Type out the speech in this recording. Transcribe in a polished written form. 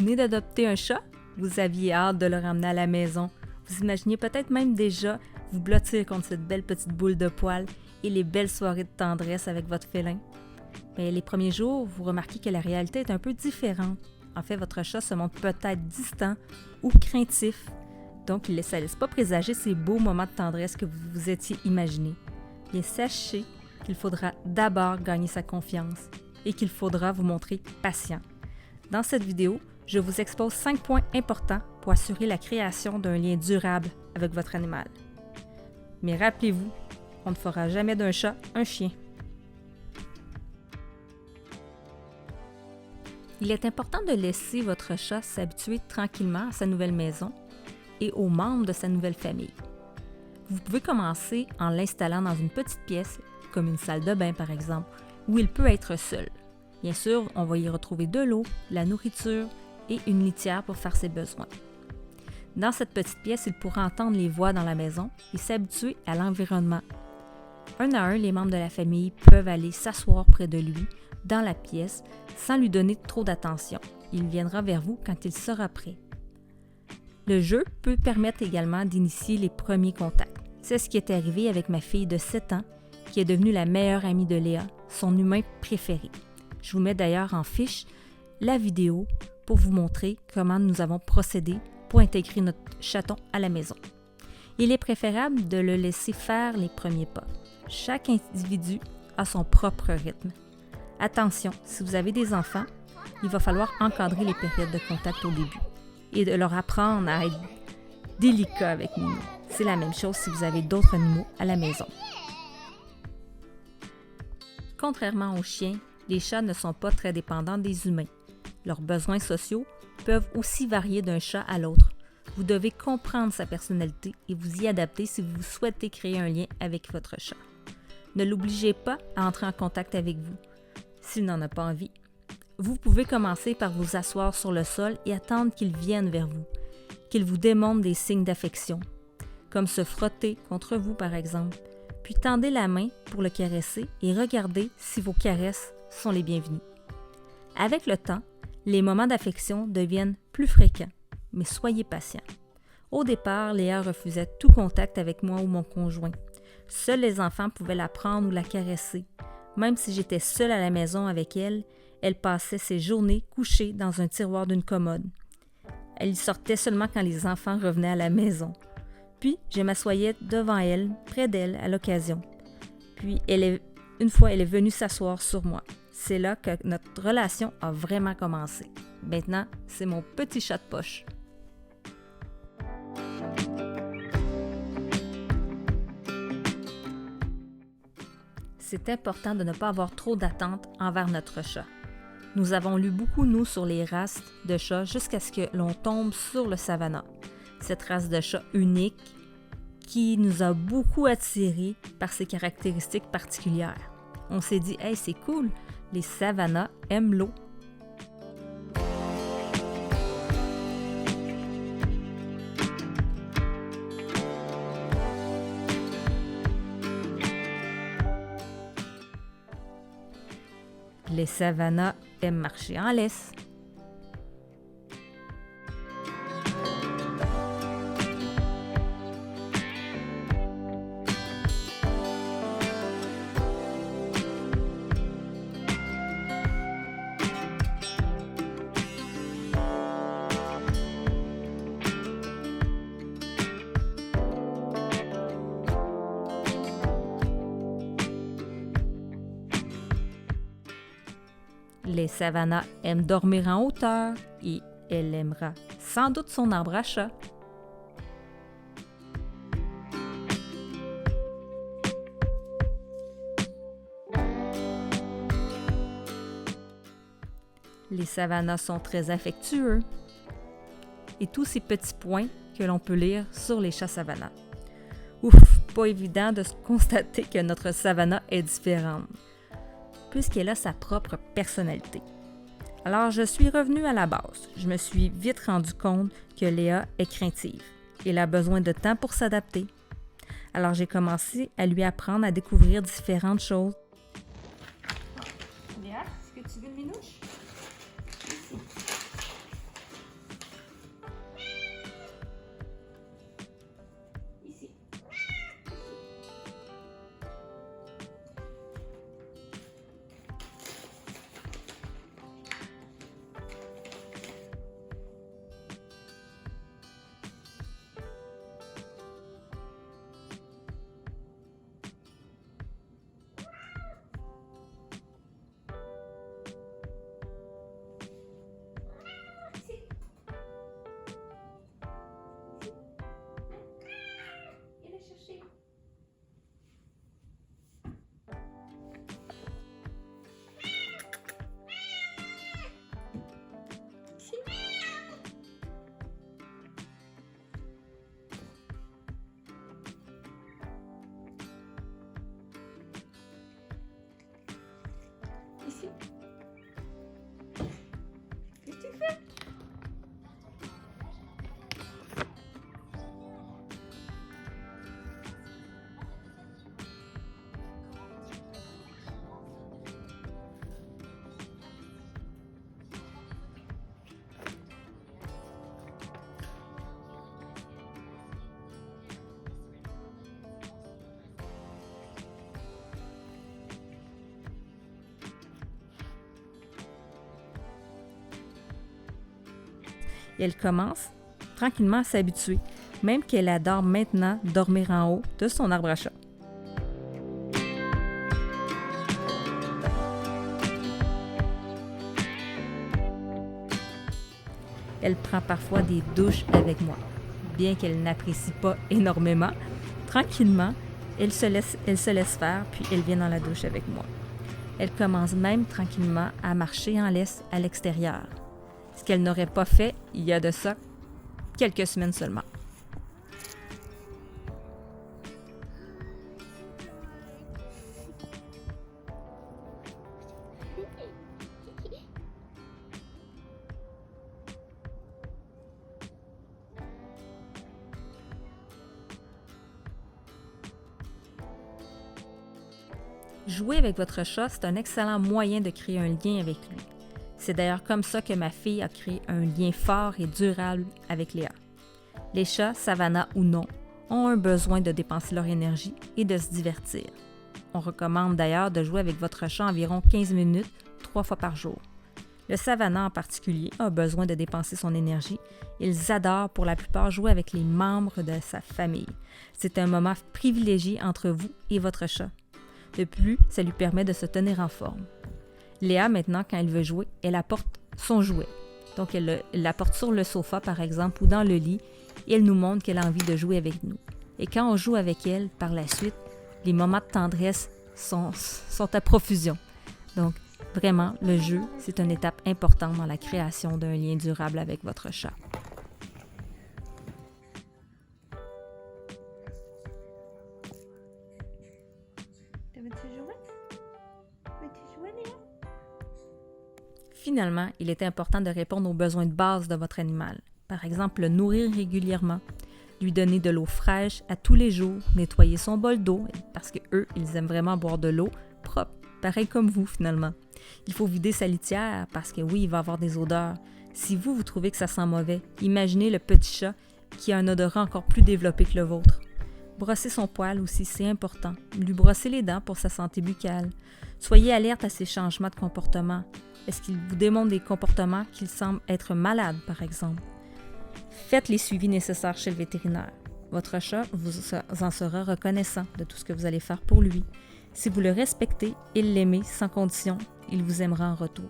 venez d'adopter un chat? Vous aviez hâte de le ramener à la maison. Vous imaginiez peut-être même déjà vous blottir contre cette belle petite boule de poils et les belles soirées de tendresse avec votre félin. Mais les premiers jours, vous remarquez que la réalité est un peu différente. En fait, votre chat se montre peut-être distant ou craintif. Donc, ça ne laisse pas présager ces beaux moments de tendresse que vous vous étiez imaginés. Bien, sachez qu'il faudra d'abord gagner sa confiance et qu'il faudra vous montrer patient. Dans cette vidéo, je vous expose 5 points importants pour assurer la création d'un lien durable avec votre animal. Mais rappelez-vous, on ne fera jamais d'un chat un chien. Il est important de laisser votre chat s'habituer tranquillement à sa nouvelle maison et aux membres de sa nouvelle famille. Vous pouvez commencer en l'installant dans une petite pièce, comme une salle de bain par exemple, où il peut être seul. Bien sûr, on va y retrouver de l'eau, de la nourriture et une litière pour faire ses besoins. Dans cette petite pièce, il pourra entendre les voix dans la maison et s'habituer à l'environnement. Un à un, les membres de la famille peuvent aller s'asseoir près de lui dans la pièce sans lui donner trop d'attention. Il viendra vers vous quand il sera prêt. Le jeu peut permettre également d'initier les premiers contacts. C'est ce qui est arrivé avec ma fille de 7 ans qui est devenue la meilleure amie de Léa, son humain préféré. Je vous mets d'ailleurs en fiche la vidéo pour vous montrer comment nous avons procédé pour intégrer notre chaton à la maison. Il est préférable de le laisser faire les premiers pas. Chaque individu a son propre rythme. Attention, si vous avez des enfants, il va falloir encadrer les périodes de contact au début et de leur apprendre à être délicat avec nous. C'est la même chose si vous avez d'autres animaux à la maison. Contrairement aux chiens, les chats ne sont pas très dépendants des humains. Leurs besoins sociaux peuvent aussi varier d'un chat à l'autre. Vous devez comprendre sa personnalité et vous y adapter si vous souhaitez créer un lien avec votre chat. Ne l'obligez pas à entrer en contact avec vous s'il n'en a pas envie. Vous pouvez commencer par vous asseoir sur le sol et attendre qu'il vienne vers vous, qu'il vous démontre des signes d'affection, comme se frotter contre vous par exemple, puis tendez la main pour le caresser et regardez si vos caresses sont les bienvenues. Avec le temps, les moments d'affection deviennent plus fréquents, mais soyez patient. Au départ, Léa refusait tout contact avec moi ou mon conjoint. Seuls les enfants pouvaient la prendre ou la caresser. Même si j'étais seule à la maison avec elle, elle passait ses journées couchée dans un tiroir d'une commode. Elle y sortait seulement quand les enfants revenaient à la maison. Puis, je m'assoyais devant elle, près d'elle, à l'occasion. Puis, une fois, elle est venue s'asseoir sur moi. C'est là que notre relation a vraiment commencé. Maintenant, c'est mon petit chat de poche. C'est important de ne pas avoir trop d'attentes envers notre chat. Nous avons lu beaucoup, nous, sur les races de chats jusqu'à ce que l'on tombe sur le Savannah. Cette race de chat unique qui nous a beaucoup attirés par ses caractéristiques particulières. On s'est dit, hey, c'est cool, les Savannahs aiment l'eau. Les Savannahs aiment marcher en laisse. Les Savannahs aiment dormir en hauteur et elle aimera sans doute son arbre à chat. Les Savannahs sont très affectueux. Et tous ces petits points que l'on peut lire sur les chats Savannah. Ouf, pas évident de constater que notre Savannah est différente, puisqu'elle a sa propre personnalité. Alors, je suis revenue à la base. Je me suis vite rendu compte que Léa est craintive. Elle a besoin de temps pour s'adapter. Alors, j'ai commencé à lui apprendre à découvrir différentes choses. Léa, est-ce que tu veux une minouche? Ici. Qu'est-ce que tu fais? Et elle commence tranquillement à s'habituer, même qu'elle adore maintenant dormir en haut de son arbre à chat. Elle prend parfois des douches avec moi. Bien qu'elle n'apprécie pas énormément, tranquillement, elle se laisse faire, puis elle vient dans la douche avec moi. Elle commence même tranquillement à marcher en laisse à l'extérieur. Ce qu'elle n'aurait pas fait il y a de ça quelques semaines seulement. Jouer avec votre chat, c'est un excellent moyen de créer un lien avec lui. C'est d'ailleurs comme ça que ma fille a créé un lien fort et durable avec Léa. Les chats, Savannah ou non, ont un besoin de dépenser leur énergie et de se divertir. On recommande d'ailleurs de jouer avec votre chat environ 15 minutes, 3 fois par jour. Le Savannah en particulier a besoin de dépenser son énergie. Ils adorent pour la plupart jouer avec les membres de sa famille. C'est un moment privilégié entre vous et votre chat. De plus, ça lui permet de se tenir en forme. Léa, maintenant, quand elle veut jouer, elle apporte son jouet. Donc, elle l'apporte sur le sofa, par exemple, ou dans le lit, et elle nous montre qu'elle a envie de jouer avec nous. Et quand on joue avec elle, par la suite, les moments de tendresse sont à profusion. Donc, vraiment, le jeu, c'est une étape importante dans la création d'un lien durable avec votre chat. Finalement, il est important de répondre aux besoins de base de votre animal. Par exemple, le nourrir régulièrement, lui donner de l'eau fraîche à tous les jours, nettoyer son bol d'eau, parce qu'eux, ils aiment vraiment boire de l'eau propre, pareil comme vous finalement. Il faut vider sa litière parce que oui, il va avoir des odeurs. Si vous trouvez que ça sent mauvais, imaginez le petit chat qui a un odorat encore plus développé que le vôtre. Brosser son poil aussi, c'est important. Lui brosser les dents pour sa santé buccale. Soyez alerte à ses changements de comportement. Est-ce qu'il vous démontre des comportements qu'il semble être malade, par exemple? Faites les suivis nécessaires chez le vétérinaire. Votre chat vous en sera reconnaissant de tout ce que vous allez faire pour lui. Si vous le respectez et l'aimez sans condition, il vous aimera en retour.